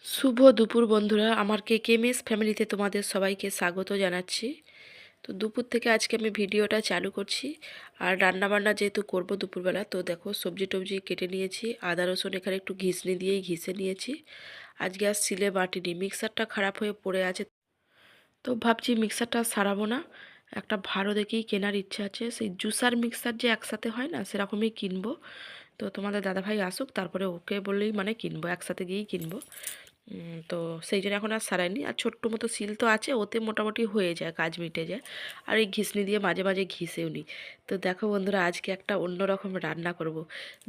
শুভ দুপুর বন্ধুরা, আমার কেকেএমএস ফ্যামিলিতে তোমাদের সবাইকে স্বাগত জানাচ্ছি। তো দুপুর থেকে আজকে আমি ভিডিওটা চালু করছি। আর রান্নাবান্না যেহেতু করব দুপুরবেলা, তো দেখো সবজি টবজি কেটে নিয়েছি, আদা রসুন এখানে একটু ঘিসনি দিয়েই ঘিসে নিয়েছি। আজকে আর সিলে বাটিনি, মিক্সারটা খারাপ হয়ে পড়ে আছে, তো ভাবছি মিক্সারটা সারাবো না, একটা ভালো দেখেই কেনার ইচ্ছা আছে। সেই জুসার মিক্সার যে একসাথে হয় না, সেরকমই কিনবো। তো তোমাদের দাদাভাই আসুক, তারপরে ওকে বললেই মানে কিনবো, একসাথে গিয়েই কিনবো। তো সেই জন্য এখন আর সারাইনি। আর ছোট্ট মতো সিল তো আছে, ওতে মোটামুটি হয়ে যায়, কাজ মিটে যায়। আর এই ঘিসনি দিয়ে মাঝে মাঝে ঘিসেও নিই। তো দেখো বন্ধুরা, আজকে একটা অন্যরকম রান্না করব।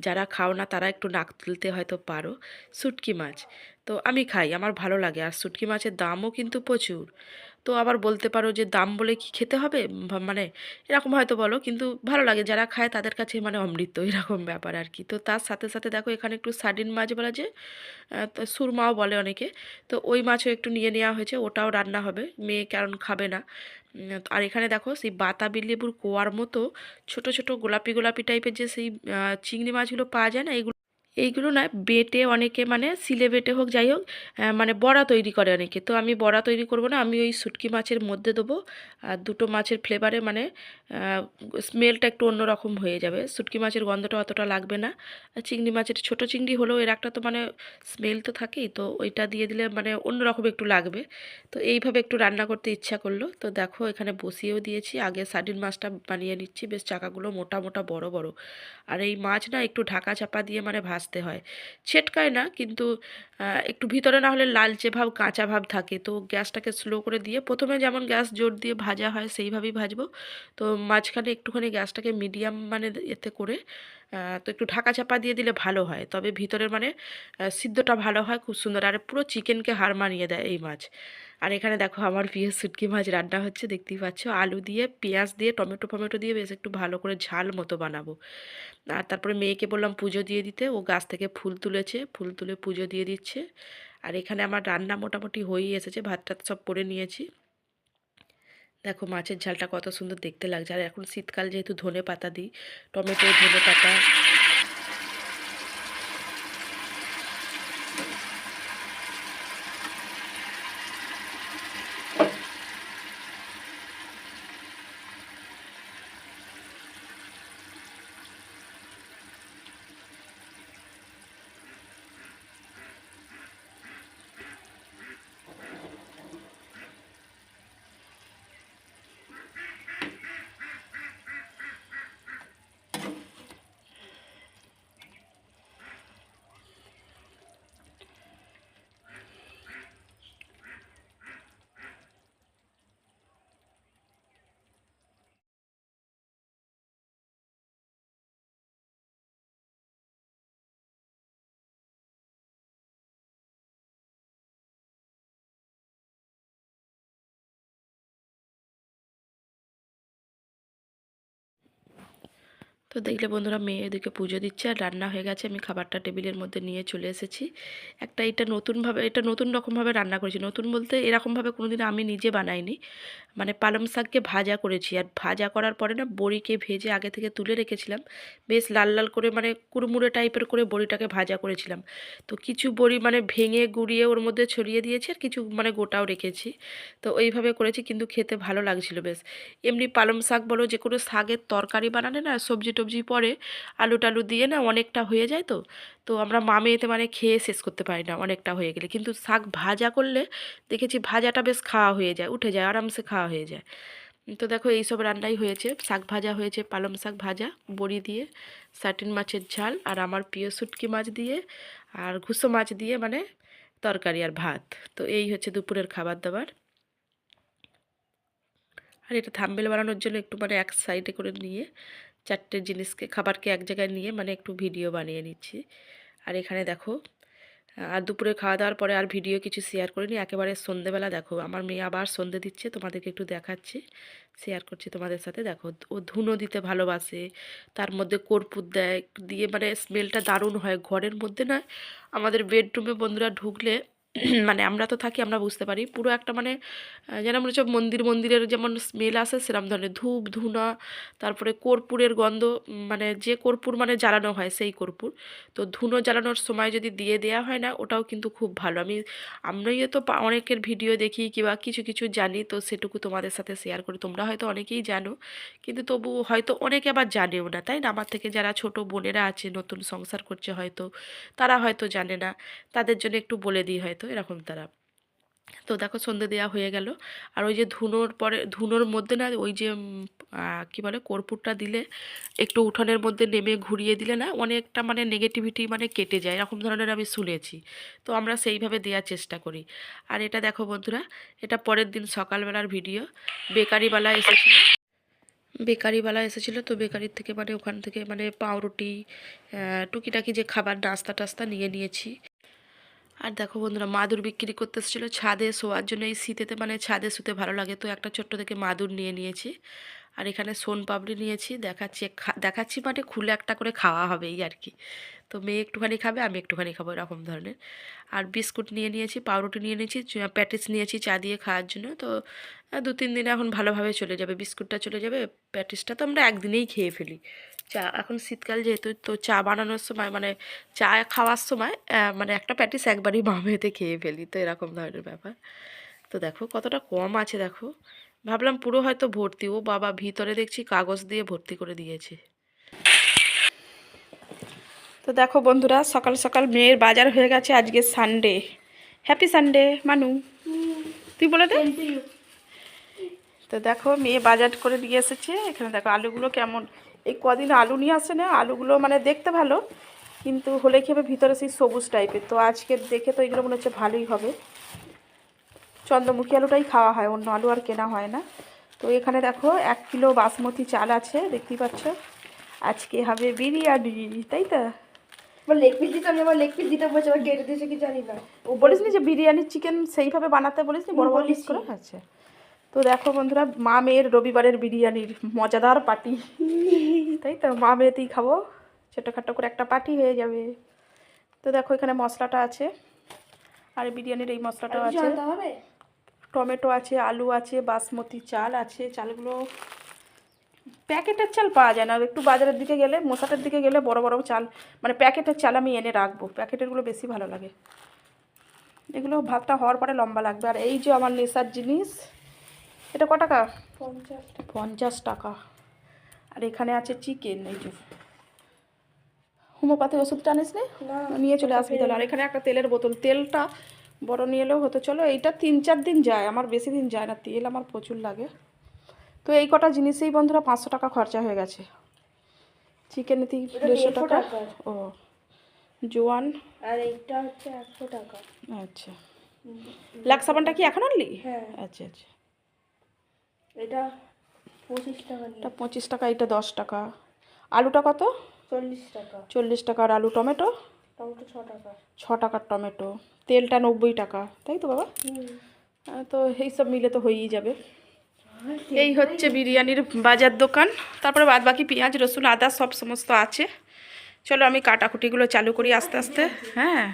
যারা খাও না তারা একটু নাক তুলতে হয়তো পারো। শুটকি মাছ তো আমি খাই, আমার ভালো লাগে। আর শুটকি মাছের দামও কিন্তু প্রচুর। তো আবার বলতে পারো যে দাম বলে কি খেতে হবে, মানে এরকম হয়তো বলো, কিন্তু ভালো লাগে, যারা খায় তাদের কাছে মানে অমৃত এরকম ব্যাপার আর কি। তো তার সাথে সাথে দেখো এখানে একটু সার্ডিন মাছ বলা যে, তো সুরমাও বলে অনেকে। তো ওই মাছও একটু নিয়ে নেওয়া হয়েছে, ওটাও রান্না হবে, মেয়ে কারণ খাবে না। আর এখানে দেখো সেই বাতাবি লেবুর কোয়ার মতো ছোট ছোট গোলাপি গোলাপি টাইপের যে সেই চিংড়ি মাছগুলো পাওয়া যায় না, এইগুলো না বেটে অনেকে, মানে সিলে বেটে হোক যাই হোক, মানে বড়া তৈরি করে অনেকে। তো আমি বড়া তৈরি করব না, আমি ওই শুটকি মাছের মধ্যে দেবো। আর দুটো মাছের ফ্লেভারে মানে স্মেলটা একটু অন্যরকম হয়ে যাবে, শুটকি মাছের গন্ধটা অতটা লাগবে না। আর চিংড়ি মাছের ছোট চিংড়ি হলেও এর একটা তো মানে স্মেল তো থাকেই, তো ওইটা দিয়ে দিলে মানে অন্যরকম একটু লাগবে। তো এইভাবে একটু রান্না করতে ইচ্ছা করলো। তো দেখো এখানে বসিয়েও দিয়েছি, আগে সার্ডিন মাছটা বানিয়ে নিচ্ছি, বেশ চাকাগুলো মোটা মোটা বড় বড়। আর এই মাছ না একটু ঢাকা চাপা দিয়ে মানে ভাজতে হয়, ছেটকায় না কিন্তু, একটু ভিতরে না হলে লালচে ভাব কাঁচা ভাব থাকে। তো গ্যাসটাকে স্লো করে দিয়ে প্রথমে যেমন গ্যাস জোর দিয়ে ভাজা হয় সেইভাবেই ভাজবো। তো মাঝখানে একটুখানি গ্যাসটাকে মিডিয়াম মানে এতে করে, তো একটু ঢাকা চাপা দিয়ে দিলে ভালো হয়, তবে ভিতরের মানে সিদ্ধটা ভালো হয়, খুব সুন্দর। আর পুরো চিকেনকে হার মানিয়ে দেয় এই মাছ। আর এখানে দেখো আমার প্রিয় শুটকি মাছ রান্না হচ্ছে, দেখতেই পাচ্ছ। আলু দিয়ে পেঁয়াজ দিয়ে টমেটো ফমেটো দিয়ে বেশ একটু ভালো করে ঝাল মতো বানাবো। আর তারপরে মেয়েকে বললাম পুজো দিয়ে দিতে, ও গাছ থেকে ফুল তুলেছে, ফুল তুলে পুজো দিয়ে দিচ্ছে। আর এখানে আমার রান্না মোটামুটি হয়েই এসেছে, ভাত টাত সব করে নিয়েছি। দেখো মাছের ঝালটা কত সুন্দর দেখতে লাগছে। আর এখন শীতকাল যেহেতু ধনে পাতা দিই, টমেটো ধনে পাতা। তো দেখলে বন্ধুরা, মেয়ে এদিকে পুজো দিচ্ছে আর রান্না হয়ে গেছে, আমি খাবারটা টেবিলের মধ্যে নিয়ে চলে এসেছি। এটা নতুনভাবে, এটা নতুন রকমভাবে রান্না করেছি। নতুন বলতে এরকমভাবে কোনোদিন আমি নিজে বানাইনি। মানে পালং শাককে ভাজা করেছি, আর ভাজা করার পরে না বড়িকে ভেজে আগে থেকে তুলে রেখেছিলাম, বেশ লাল লাল করে, মানে কুড়মুড়ে টাইপের করে বড়িটাকে ভাজা করেছিলাম। তো কিছু বড়ি মানে ভেঙে গুঁড়িয়ে ওর মধ্যে ছড়িয়ে দিয়েছি, আর কিছু মানে গোটাও রেখেছি। তো ওইভাবে করেছি, কিন্তু খেতে ভালো লাগছিল বেশ। এমনি পালং শাক বলো, যে কোনো শাকের তরকারি বানালে না সবজি টবজি পরে আলু টালু দিয়ে না অনেকটা হয়ে যায়। তো তো আমরা মামেতে মানে খেয়ে শেষ করতে পারি না অনেকটা হয়ে গেলে, কিন্তু শাক ভাজা করলে দেখেছি ভাজাটা বেশ খাওয়া হয়ে যায়, উঠে যায়, আরামসে খাওয়া হয়ে যায়। তো দেখো এইসব রান্নাই হয়েছে, শাক ভাজা হয়েছে, পালং শাক ভাজা, বড়ি দিয়ে, সাটিন মাছের ঝাল, আর আমার প্রিয় শুটকি মাছ দিয়ে, আর ঘুসো মাছ দিয়ে মানে তরকারি আর ভাত। তো এই হচ্ছে দুপুরের খাবার দাবার। আর এটা থাম্বনেল বানানোর জন্য একটু মানে এক সাইডে করে নিয়ে চারটে জিনিসকে, খাবারকে এক জায়গায় নিয়ে মানে একটু ভিডিও বানিয়ে নিচ্ছি। আর এখানে দেখো, আর দুপুরে খাওয়া দাওয়ার পরে আর ভিডিও কিছু শেয়ার করিনি, একেবারে সন্ধেবেলা দেখো আমার মেয়ে আবার সন্ধে দিচ্ছে, তোমাদেরকে একটু দেখাচ্ছি, শেয়ার করছি তোমাদের সাথে। দেখো ও ধুনো দিতে ভালোবাসে, তার মধ্যে কর্পূর দেয়, দিয়ে মানে স্মেলটা দারুণ হয় ঘরের মধ্যে না। আমাদের বেডরুমে বন্ধুরা ঢুকলে মানে আমরা তো থাকি, আমরা বুঝতে পারি পুরো একটা মানে যেন মনে হচ্ছে মন্দিরের যেমন স্মেল আসে সেরকম ধরনের ধূপ ধুনা, তারপরে কর্পূরের গন্ধ, মানে যে কর্পূর মানে জ্বালানো হয় সেই কর্পূর। তো ধুনো জ্বালানোর সময় যদি দিয়ে দেওয়া হয় না, ওটাও কিন্তু খুব ভালো। আমরাই তো অনেকের ভিডিও দেখি কিংবা কিছু কিছু জানি, তো সেটুকু তোমাদের সাথে শেয়ার করি। তোমরা হয়তো অনেকেই জানো, কিন্তু তবু হয়তো অনেকে আবার জানেও না, তাই না? আমার থেকে যারা ছোট বোনেরা আছে, নতুন সংসার করছে হয়তো, তারা হয়তো জানে না, তাদের জন্য একটু বলে দিই হয়তো এরকম তারা। তো দেখো সন্ধে দেওয়া হয়ে গেল। আর ওই যে ধুনোর পরে, ধুনোর মধ্যে না ওই যে কী বলে কর্পূরটা দিলে, একটু উঠোনের মধ্যে নেমে ঘুরিয়ে দিলে না অনেকটা মানে নেগেটিভিটি মানে কেটে যায়, এরকম ধরনের আমি শুনেছি। তো আমরা সেইভাবে দেওয়ার চেষ্টা করি। আর এটা দেখো বন্ধুরা, এটা পরের দিন সকালবেলার ভিডিও। বেকারিওয়ালা এসেছিল, তো বেকারির থেকে মানে ওখান থেকে মানে পাউরুটি, টুকিটাকি যে খাবার নাস্তা টাস্তা নিয়ে নিয়েছি। আর দেখো বন্ধুরা, মাদুর বিক্রি করতে এসেছিলো ছাদে শোয়ার জন্য। এই শীতেতে মানে ছাদে শুতে ভালো লাগে, তো একটা ছোট্ট থেকে মাদুর নিয়ে নিয়েছি। আর এখানে সোন পাপড়ি নিয়েছি, দেখাচ্ছি মানে খুলে একটা করে খাওয়া হবে এই আর কি। তো মেয়ে একটুখানি খাবে, আমি একটুখানি খাবো, এরকম ধরনের। আর বিস্কুট নিয়ে নিয়েছি, পাউরুটি নিয়ে নিয়েছি, প্যাটিস নিয়েছি চা দিয়ে খাওয়ার জন্য। তো 2-3 দিনে এখন ভালোভাবে চলে যাবে, বিস্কুটটা চলে যাবে, প্যাটিসটা তো আমরা একদিনেই খেয়ে ফেলি। চা এখন শীতকাল যেহেতু, তো চা বানানোর সময় মানে চা খাওয়ার সময় মানে একটা প্যাটিস একবারই বামে খেয়ে ফেলি, তো এরকম ধরনের ব্যাপার। তো দেখো কতটা কম আছে দেখো, ভাবলাম পুরো হয়তো ভর্তি, ও বাবা ভিতরে দেখছি কাগজ দিয়ে ভর্তি করে দিয়েছে। তো দেখো বন্ধুরা, সকাল সকাল মেয়ের বাজার হয়ে গেছে, আজকে সানডে। হ্যাপি সানডে মানু, তুই বলে দে। তো দেখো মেয়ে বাজার করে দিয়ে এসেছে। এখানে দেখো আলুগুলো কেমন, এই কদিন আলু নিয়ে আসে না, আলুগুলো মানে দেখতে ভালো কিন্তু হলে খেবে ভিতরে সেই সবুজ টাইপের। তো আজকে দেখে তো এগুলো মনে হচ্ছে ভালোই হবে। চন্দ্রমুখী আলুটাই খাওয়া হয়, অন্য আলু আর কেনা হয় না। তো এখানে দেখো 1 কিলো বাসমতি চাল আছে, দেখতেই পাচ্ছ। আজকে হবে বিরিয়ানি, তাই তো? লেগ পিস দিতে, আমি আমার লেগ পিস দিতে বলছি, আবার কেটে দিয়েছে কি জানি না। ও বলিসনি যে বিরিয়ানির চিকেন সেইভাবে বানাতে বলিসনি, বড় বড় পিস করে? আচ্ছা। তো দেখো বন্ধুরা, মা মেয়ের রবিবারের বিরিয়ানির মজাদার পার্টি, তাই তো? মা মেয়েতেই খাবো, ছোটোখাটো করে একটা পার্টি হয়ে যাবে। তো দেখো এখানে মশলাটা আছে, আর বিরিয়ানির এই মশলাটাও আছে, টমেটো আছে, আলু আছে, বাসমতি চাল আছে। চালগুলো প্যাকেটের চাল পাওয়া যায় না, একটু বাজারের দিকে গেলে, মশাটের দিকে গেলে বড় বড় চাল মানে প্যাকেটের চাল আমি এনে রাখবো, প্যাকেটেরগুলো বেশি ভালো লাগে। এগুলো ভাতটা হওয়ার পরে লম্বা লাগবে। আর এই যে আমার নেশার জিনিস, এটা ক টাকা? 50 টাকা। আর এখানে আছে চিকেন, এই যে হোমিওপ্যাথি ওষুধটা আনিস নি, নিয়ে চলে আসবি তাহলে। আর এখানে একটা তেলের বোতল, তেলটা বড় নিয়ে এলেও হতো। চলো, এইটা 3-4 দিন যায়, আমার বেশি দিন যায় না, তেল আমার প্রচুর লাগে। তো এই কটা জিনিসেই বন্ধুরা 500 টাকা খরচা হয়ে গেছে। চিকেন 150 টাকা। ও জোয়ান, আর এইটা হচ্ছে 100 টাকা। আচ্ছা। লাক্স সাবানটা কি এখন আনলি? হ্যাঁ। আচ্ছা আচ্ছা। এটা 25 টাকা। এটা 25 টাকা, এটা 10 টাকা। আলুটা কত? 40 টাকা। 40 টাকার আলু। টমেটো? টমেটো 6 টাকা। 6 টাকার টমেটো। তেলটা 90 টাকা, তাই তো বাবা? তো এইসব মিলে তো হয়েই যাবে। এই হচ্ছে বিরিয়ানির বাজার দোকান। তারপরে বাদ বাকি পেঁয়াজ রসুন আদা সব সমস্ত আছে। চলো আমি কাটাকুটিগুলো চালু করি আস্তে আস্তে। হ্যাঁ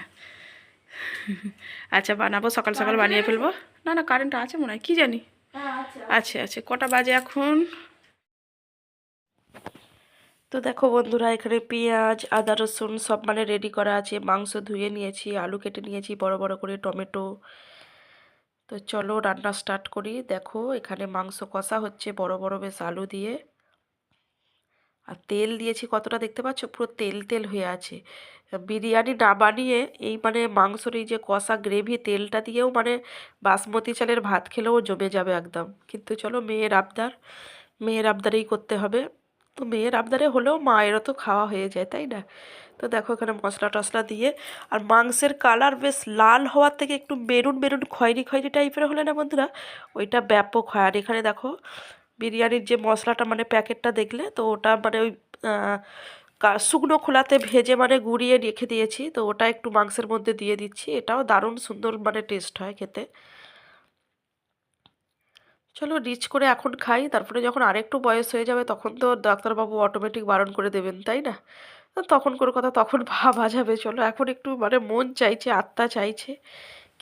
আচ্ছা, বানাবো, সকাল সকাল বানিয়ে ফেলবো। না না, কারেন্ট আছে মনে হয়, কী জানি। আচ্ছা আচ্ছা, কটা বাজে এখন? তো দেখো বন্ধুরা, এখানে পেঁয়াজ আদা রসুন সব মানে রেডি করা আছে। মাংস ধুয়ে নিয়েছি, আলু কেটে নিয়েছি বড় বড় করে, টমেটো। তো চলো রান্না স্টার্ট করি। দেখো এখানে মাংস কষা হচ্ছে বড় বড় বেশ আলু দিয়ে। আর তেল দিয়েছি কতটা, দেখতে পাচ্ছ পুরো তেল তেল হয়ে আছে। বিরিয়ানি না বানিয়ে এই মানে মাংসর এই যে কষা গ্রেভি তেলটা দিয়েও মানে বাসমতি চালের ভাত খেলেও জমে যাবে একদম। কিন্তু চলো, মেয়ের আবদার, মেয়ের আবদারেই করতে হবে। তো মেয়ের আবদারে হলেও মায়েরও তো খাওয়া হয়ে যায়, তাই না? তো দেখো এখানে মশলা টশলা দিয়ে, আর মাংসের কালার বেশ লাল হওয়ার থেকে একটু মেরুন মেরুন খয়েরি খয়েরি টাইপের হলে না বন্ধুরা, ওইটা ব্যাপক হয়। আর এখানে দেখো বিরিয়ানির যে মশলাটা মানে প্যাকেটটা দেখলে, তো ওটা মানে ওই শুকনো খোলাতে ভেজে মানে গুঁড়িয়ে রেখে দিয়েছি, তো ওটা একটু মাংসের মধ্যে দিয়ে দিচ্ছি। এটাও দারুণ সুন্দর মানে টেস্ট হয় খেতে। চলো রিচ করে এখন খাই, তারপরে যখন আরেকটু বয়স হয়ে যাবে তখন তো ডাক্তারবাবু অটোমেটিক বারণ করে দেবেন, তাই না? তো তখন করে কথা তখন ভাবা যাবে। চলো এখন একটু মানে মন চাইছে, আত্মা চাইছে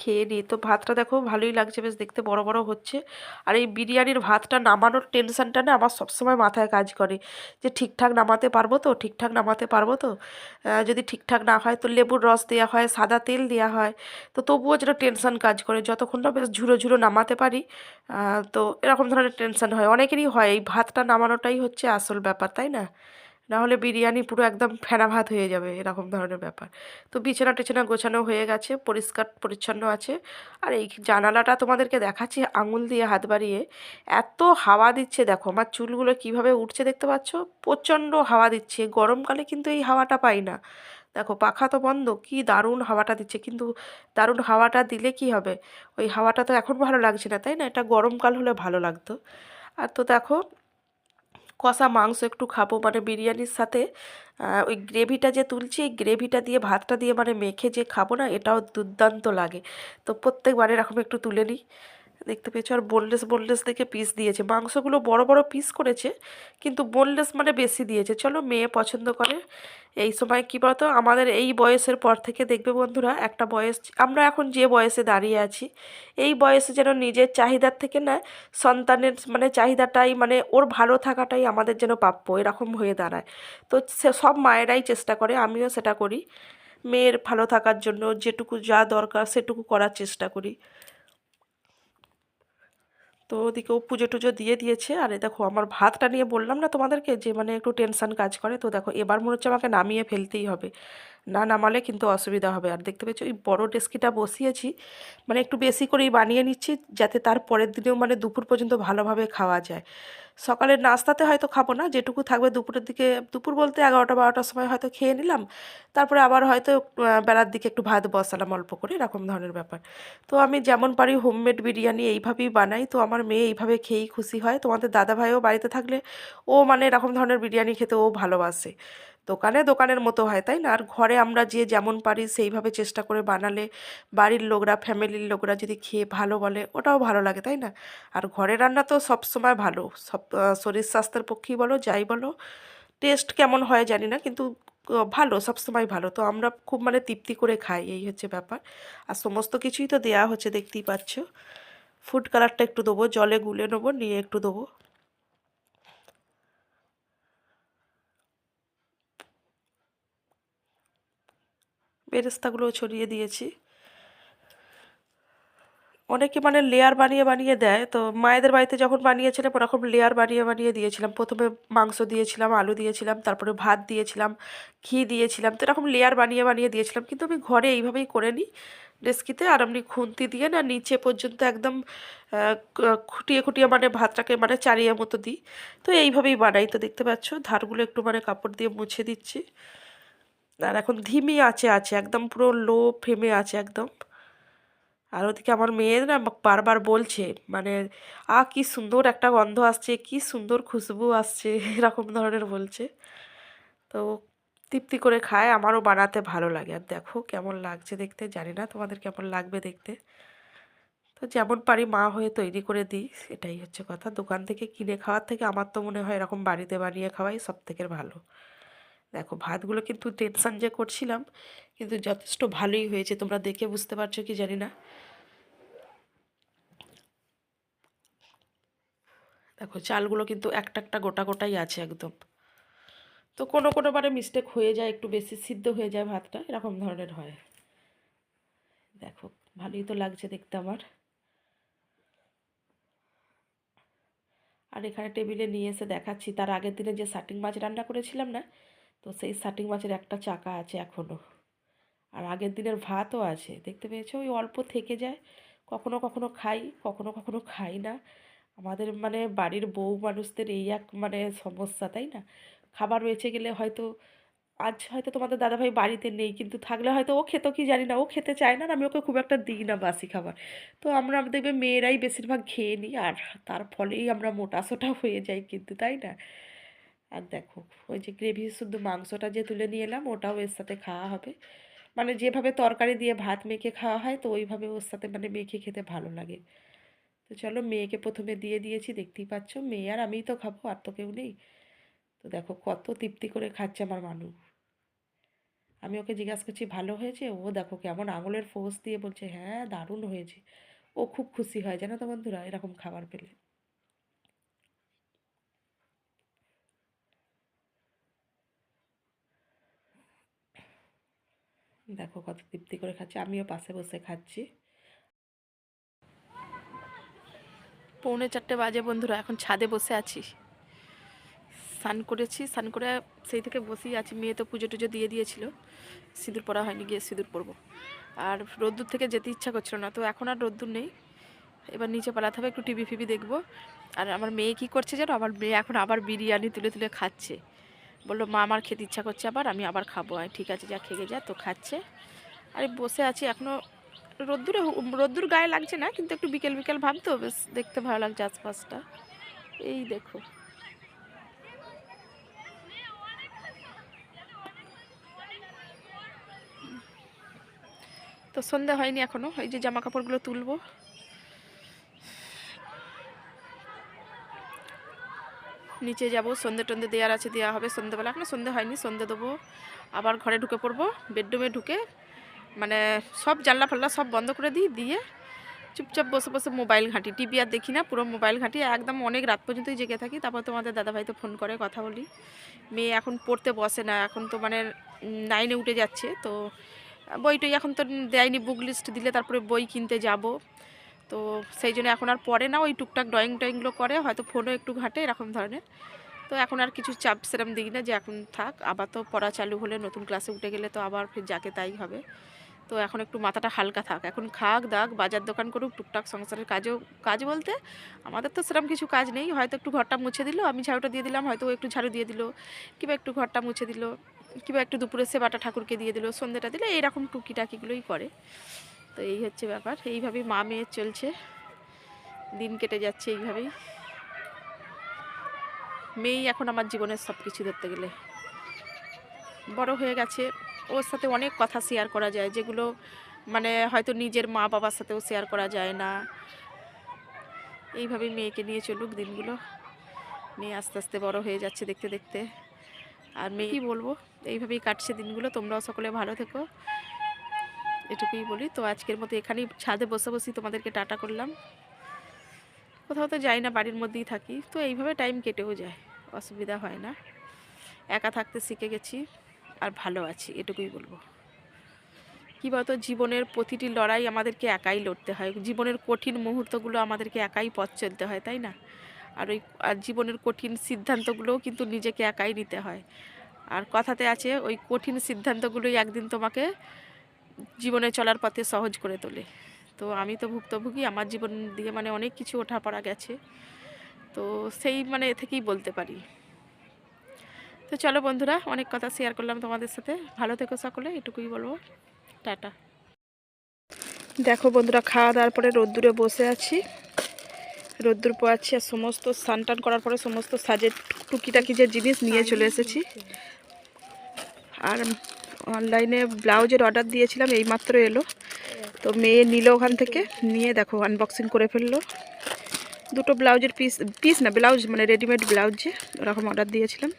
খেয়ে নিই। তো ভাতটা দেখো ভালোই লাগছে, বেশ দেখতে বড় বড় হচ্ছে। আর এই বিরিয়ানির ভাতটা নামানোর টেনশনটা না আমার সবসময় মাথায় কাজ করে, যে ঠিকঠাক নামাতে পারবো তো, ঠিকঠাক নামাতে পারবো তো। যদি ঠিকঠাক না হয় তো লেবুর রস দেওয়া হয়, সাদা তেল দেওয়া হয়, তো তবুও যেন টেনশন কাজ করে, যতক্ষণ না বেশ ঝুরো ঝুরো নামাতে পারি। তো এরকম ধরনের টেনশন হয়, অনেকেরই হয়। এই ভাতটা নামানোটাই হচ্ছে আসল ব্যাপার, তাই না? না হলে বিরিয়ানি পুরো একদম ফেনা ভাত হয়ে যাবে, এরকম ধরনের ব্যাপার। তো বিছানা টিছানা গোছানো হয়ে গেছে, পরিষ্কার পরিচ্ছন্ন আছে। আর এই জানালাটা তোমাদেরকে দেখাচ্ছি আঙুল দিয়ে হাত বাড়িয়ে, এত হাওয়া দিচ্ছে দেখো, আমার চুলগুলো কিভাবে উঠছে দেখতে পাচ্ছ, প্রচণ্ড হাওয়া দিচ্ছে। গরমকালে কিন্তু এই হাওয়াটা পাই না। দেখো পাখা তো বন্ধ, কি দারুণ হাওয়াটা দিচ্ছে, কিন্তু দারুণ হাওয়াটা দিলে কি হবে, ওই হাওয়াটা তো এখন ভালো লাগছে না, তাই না? এটা গরমকাল হলে ভালো লাগতো। আর তো দেখো কষা মাংস একটু খাবো, মানে বিরিয়ানির সাথে ওই গ্রেভিটা যে তুলছি, এই গ্রেভিটা দিয়ে ভাতটা দিয়ে মানে মেখে যে খাবো না, এটাও দুর্দান্ত লাগে। তো প্রত্যেকবার এরকম একটু তুলে নিই। দেখতে পেয়েছো, আর বোনলেস বোনলেস দেখে পিস দিয়েছে, মাংসগুলো বড় বড় পিস করেছে, কিন্তু বোনলেস মানে বেশি দিয়েছে। চলো, মেয়ে পছন্দ করে। এই সময় কি বলতো, আমাদের এই বয়সের পর থেকে দেখবে বন্ধুরা, একটা বয়স, আমরা এখন যে বয়সে দাঁড়িয়ে আছি, এই বয়সে যেন নিজের চাহিদার থেকে না সন্তানের মানে চাহিদাটাই, মানে ওর ভালো থাকাটাই আমাদের যেন প্রাপ্য, এরকম হয়ে দাঁড়ায়। তো সে সব মায়েরাই চেষ্টা করে, আমিও সেটা করি, মেয়ের ভালো থাকার জন্য যেটুকু যা দরকার সেটুকু করার চেষ্টা করি। তো ওদিকেও পুজো টুজো দিয়ে দিয়েছে। আর এই দেখো আমার ভাতটা নিয়ে বললাম না তোমাদেরকে, যে মানে একটু টেনশন কাজ করে। তো দেখো এবার মনে হচ্ছে আমাকে নামিয়ে ফেলতেই হবে, না নামালে কিন্তু অসুবিধা হবে। আর দেখতে পেয়েছো ওই বড় ডেস্কিটা বসিয়েছি, মানে একটু বেশি করেই বানিয়ে নিচ্ছি, যাতে তার পরের দিনেও মানে দুপুর পর্যন্ত ভালোভাবে খাওয়া যায়। সকালের নাস্তাতে হয়তো খাবো না, যেটুকু থাকবে দুপুরের দিকে, দুপুর বলতে 11টা 12টার সময় হয়তো খেয়ে নিলাম, তারপরে আবার হয়তো বেলার দিকে একটু ভাত বসালাম অল্প করে, এরকম ধরনের ব্যাপার। তো আমি যেমন পারি হোমমেড বিরিয়ানি এইভাবেই বানাই, তো আমার মেয়ে এইভাবে খেয়েই খুশি হয়। তোমাদের দাদাভাইও বাড়িতে থাকলে ও মানে এরকম ধরনের বিরিয়ানি খেতে ও ভালোবাসে। দোকানে দোকানের মতো হয়, তাই না? আর ঘরে আমরা যে যেমন পারি সেইভাবে চেষ্টা করে বানালে, বাড়ির লোকরা, ফ্যামিলির লোকরা যদি খেয়ে ভালো বলে, ওটাও ভালো লাগে, তাই না? আর ঘরের রান্না তো সব সময় ভালো, সব শরীর স্বাস্থ্যের পক্ষেই বলো যাই বলো। টেস্ট কেমন হয় জানি না, কিন্তু ভালো, সব সময় ভালো। তো আমরা খুব মানে তৃপ্তি করে খাই, এই হচ্ছে ব্যাপার। আর সমস্ত কিছুই তো দেয়া হচ্ছে, দেখতেই পাচ্ছ। ফুড কালারটা একটু দেবো, জলে গুলে নেবো, নিয়ে একটু দেবো। বেরেস্তাগুলোও ছড়িয়ে দিয়েছি। অনেকে মানে লেয়ার বানিয়ে বানিয়ে দেয়, তো মায়েদের বাড়িতে যখন বানিয়েছিলাম ওরকম লেয়ার বানিয়ে বানিয়ে দিয়েছিলাম। প্রথমে মাংস দিয়েছিলাম, আলু দিয়েছিলাম, তারপরে ভাত দিয়েছিলাম, ঘি দিয়েছিলাম, তো এরকম লেয়ার বানিয়ে বানিয়ে দিয়েছিলাম। কিন্তু আমি ঘরে এইভাবেই করে নিই ডেস্কিতে, আর আমি খুন্তি দিয়ে না নিচে পর্যন্ত একদম খুঁটিয়ে খুঁটিয়ে মানে ভাতটাকে মানে চারিয়ে মতো দিই। তো এইভাবেই বানাই। তো দেখতে পাচ্ছ ধারগুলো একটু মানে কাপড় দিয়ে মুছে দিচ্ছি। আর এখন ধিমি আছে আছে একদম, পুরো লো ফ্লেমে আছে একদম। আর ওদিকে আমার মেয়ে না বারবার বলছে, মানে কি সুন্দর একটা গন্ধ আসছে, কি সুন্দর খুশবু আসছে, এরকম ধরনের বলছে। তো তৃপ্তি করে খায়, আমারও বানাতে ভালো লাগে। আর দেখো কেমন লাগছে দেখতে, জানি না তোমাদের কেমন লাগবে দেখতে। তো যেমন পারি মা হয়ে তৈরি করে দিই, এটাই হচ্ছে কথা। দোকান থেকে কিনে খাওয়ার থেকে আমার তো মনে হয় এরকম বাড়িতে বানিয়ে খাওয়াই সব থেকে ভালো। দেখো ভাতগুলো কিন্তু টেনশন যে করছিলাম, কিন্তু যথেষ্ট ভালোই হয়েছে, তোমরা দেখে বুঝতে পারছো কি জানি না। দেখো চালগুলো কিন্তু একটা একটা গোটা গোটাই আছে একদম। তো কোনো কোনো বারে মিস্টেক হয়ে যায়, একটু বেশি সিদ্ধ হয়ে যায় ভাতটা, এরকম ধরনের হয়। দেখো ভালোই তো লাগছে দেখতে আমার। আর এখানে টেবিলে নিয়ে এসে দেখাচ্ছি, তার আগের দিনে যে সাটিং মাছ রান্না করেছিলাম না, তো সেই সাটিং মাছের একটা চাকা আছে এখনও। আর আগের দিনের ভাতও আছে, দেখতে পেয়েছো, ওই অল্প থেকে যায়। কখনো কখনো খাই, কখনো কখনো খাই না। আমাদের মানে বাড়ির বউ মানুষদের এই এক মানে সমস্যা, তাই না? খাবার বেঁচে গেলে হয়তো, আজ হয়তো তোমাদের দাদাভাই বাড়িতে নেই, কিন্তু থাকলে হয়তো ও খেতো কি জানি না, ও খেতে চায় না, আর আমি ওকে খুব একটা দিই না বাসি খাবার। তো আমরা দেখবে মেয়েরাই বেশিরভাগ খেয়ে নিই, আর তার ফলেই আমরা মোটাসোটা হয়ে যাই কিন্তু, তাই না? আর দেখো ওই যে গ্রেভি শুদ্ধ মাংসটা যে তুলে নিয়ে এলাম, ওটাও এর সাথে খাওয়া হবে। মানে যেভাবে তরকারি দিয়ে ভাত মেখে খাওয়া হয়, তো ওইভাবে ওর সাথে মানে মেখে খেতে ভালো লাগে। তো চলো মেয়েকে প্রথমে দিয়ে দিয়েছি, দেখতেই পাচ্ছ, মেয়ে আর আমিই তো খাবো, আর তো কেউ নেই। তো দেখো কত তৃপ্তি করে খাচ্ছে আমার মানু। আমি ওকে জিজ্ঞাসা করছি ভালো হয়েছে, ও দেখো কেমন আঙুলের ফোঁস দিয়ে বলছে হ্যাঁ দারুণ হয়েছে। ও খুব খুশি হয় জানো তো বন্ধুরা এরকম খাবার পেলে। দেখো কত তৃপ্তি করে খাচ্ছে, আমিও পাশে বসে খাচ্ছি। 3:45 বাজে বন্ধুরা, এখন ছাদে বসে আছি। স্নান করেছি, স্নান করে সেই থেকে বসেই আছি। মেয়ে তো পুজো টুজো দিয়ে দিয়েছিল, সিঁদুর পরা হয়নি, গিয়ে সিঁদুর পরবো। আর রোদ্দুর থেকে যেতে ইচ্ছা করছিল না, তো এখন আর রোদ্দুর নেই, এবার নিচে পালাতে হবে, একটু টিভি ফিভি দেখবো। আর আমার মেয়ে কি করছে জানো, আমার মেয়ে এখন আবার বিরিয়ানি তুলে তুলে খাচ্ছে। বললো মা আমার খেতে ইচ্ছা করছে আবার, আমি আবার খাবো। আর ঠিক আছে যা খেয়ে যা, তো খাচ্ছে। আর বসে আছি এখনও। রোদ্দুর গায়ে লাগছে না, কিন্তু একটু বিকেল বিকেল ভাব তো, বেশ দেখতে ভালো লাগছে আশপাশটা। এই দেখো, তো সন্ধে হয়নি এখনো, এই যে জামা কাপড়গুলো তুলবো। নিচে যাব, সন্ধে টন্ধে দেওয়ার আছে, দেওয়া হবে সন্ধেবেলা, এখনো সন্ধে হয়নি, সন্ধে দেবো। আবার ঘরে ঢুকে পড়বো, বেডরুমে ঢুকে মানে সব জানলা ফাল্লা সব বন্ধ করে দিই, দিয়ে চুপচাপ বসে বসে মোবাইল ঘাঁটি। টিভি আর দেখি না, পুরো মোবাইল ঘাঁটি একদম অনেক রাত পর্যন্তই জেগে থাকি। তারপর তোমাদের দাদাভাই তো ফোন করে, কথা বলি। মেয়ে এখন পড়তে বসে না, এখন তো মানে 9-এ উঠে যাচ্ছে, তো বইটই এখন তো দেয়নি, বুক লিস্ট দিলে তারপরে বই কিনতে যাব। তো সেই জন্য এখন আর পড়ে না, ওই টুকটাক ড্রয়িং টয়িংগুলো করে, হয়তো ফোনও একটু ঘাঁটে, এরকম ধরনের। তো এখন আর কিছু চাপ সেরম দিই না, যে এখন থাক, আবার তো পড়া চালু হলে নতুন ক্লাসে উঠে গেলে তো আবার ফির যাকে তাই হবে। তো এখন একটু মাথাটা হালকা থাক, এখন খাক দাক, বাজার দোকান করুক, টুকটাক সংসারের কাজ বলতে আমাদের তো সেরকম কিছু কাজ নেই। হয়তো একটু ঘরটা মুছে দিল, আমি ঝাড়ুটা দিয়ে দিলাম, হয়তো ও একটু ঝাড়ু দিয়ে দিল, কিংবা একটু ঘরটা মুছে দিল, কিংবা একটু দুপুরে সেবাটা ঠাকুরকে দিয়ে দিল, সন্ধ্যেটা দিলে, এইরকম টুকিটাকিগুলোই করে। তো এই হচ্ছে ব্যাপার, এইভাবেই মা মেয়ে চলছে, দিন কেটে যাচ্ছে এইভাবেই। মেয়েই এখন আমার জীবনের সব কিছু ধরতে গেলে, বড় হয়ে গেছে, ওর সাথে অনেক কথা শেয়ার করা যায়, যেগুলো মানে হয়তো নিজের মা বাবার সাথেও শেয়ার করা যায় না। এইভাবেই মেয়েকে নিয়ে চলুক দিনগুলো, মেয়ে আস্তে আস্তে বড় হয়ে যাচ্ছে দেখতে দেখতে। আর মেয়ে কী বলবো, এইভাবেই কাটছে দিনগুলো। তোমরাও সকলে ভালো থেকো, এটুকুই বলি। তো আজকের মতো এখানেই ছাদে বসে বসেই তোমাদেরকে টাটা করলাম। কোথাও তো যাই না, বাড়ির মধ্যেই থাকি, তো এইভাবে টাইম কেটেও যায়, অসুবিধা হয় না। একা থাকতে শিখে গেছি, আর ভালো আছি, এটুকুই বলবো। কী বলতো, জীবনের প্রতিটি লড়াই আমাদেরকে একাই লড়তে হয়, জীবনের কঠিন মুহূর্তগুলো আমাদেরকে একাই পথ চলতে হয়, তাই না? আর জীবনের কঠিন সিদ্ধান্তগুলোও কিন্তু নিজেকে একাই নিতে হয়। আর কথাতে আছে, ওই কঠিন সিদ্ধান্তগুলোই একদিন তোমাকে জীবনে চলার পথে সহজ করে তোলে। তো আমি তো ভুক্তভোগী, আমার জীবন দিয়ে মানে অনেক কিছু ওঠাপড়া গেছে, তো সেই মানে এ থেকেই বলতে পারি। তো চলো বন্ধুরা, অনেক কথা শেয়ার করলাম তোমাদের সাথে, ভালো থেকো সকলে, এটুকুই বলবো, টাটা। দেখো বন্ধুরা, খাওয়া দাওয়ার পরে রোদ্দুরে বসে আছি, রোদ্দুর পোয়াচ্ছি, আর সমস্ত স্নান টান করার পরে সমস্ত সাজের টুকিটাকি যে জিনিস নিয়ে চলে এসেছি। আর অনলাইনে ব্লাউজের অর্ডার দিয়েছিলাম, এইমাত্র এলো, তো মেয়ে নিল ওখান থেকে, নিয়ে দেখো আনবক্সিং করে ফেললো। দুটো ব্লাউজের পিস না, ব্লাউজ মানে রেডিমেড ব্লাউজ, যে ওরকম অর্ডার দিয়েছিলাম,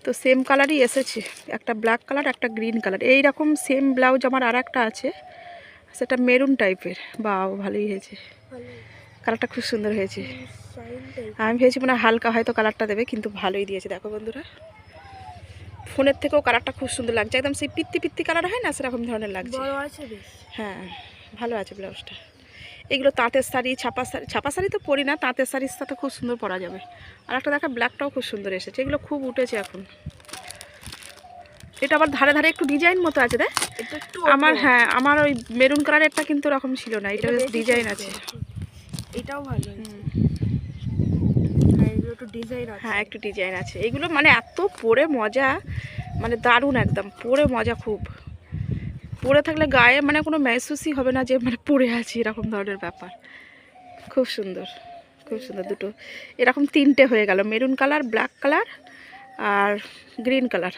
তো সেম কালারই এসেছে, একটা ব্ল্যাক কালার, একটা গ্রিন কালার। এইরকম সেম ব্লাউজ আমার আর একটা আছে, সেটা মেরুন টাইপের। বাও, ভালোই হয়েছে, কালারটা খুব সুন্দর হয়েছে। আমি ভেবেছি মানে হালকা হয়তো কালারটা দেবে, কিন্তু ভালোই দিয়েছে। দেখো বন্ধুরা, ফোনের থেকেও কালারটা খুব সুন্দর লাগছে, একদম সেই পিত্তি পিত্তি কালার হয় না, সেরকম ধরনের লাগছে। হ্যাঁ, ভালো আছে ব্লাউজটা। এগুলো তাঁতের শাড়ি, ছাপা শাড়ি তো পরি না, তাঁতের শাড়ির সাথে খুব সুন্দর পরা যাবে। আর একটা দেখা, ব্ল্যাকটাও খুব সুন্দর এসেছে, এগুলো খুব উঠেছে এখন। এটা আবার ধারে ধারে একটু ডিজাইন মতো আছে, দেখ আমার, হ্যাঁ আমার ওই মেরুন কালারেরটা কিন্তু ওরকম ছিল না, এটা বেশ ডিজাইন আছে। এটাও ভালো, হ্যাঁ একটু ডিজাইন আছে। এইগুলো মানে এত পরে মজা, মানে দারুণ, একদম পরে মজা খুব। পরে থাকলে গায়ে মানে কোনো মেহসুসই হবে না যে মানে পরে আছি, এরকম ধরনের ব্যাপার। খুব সুন্দর, খুব সুন্দর। দুটো এরকম 3টে হয়ে গেল, মেরুন কালার, ব্ল্যাক কালার আর গ্রিন কালার।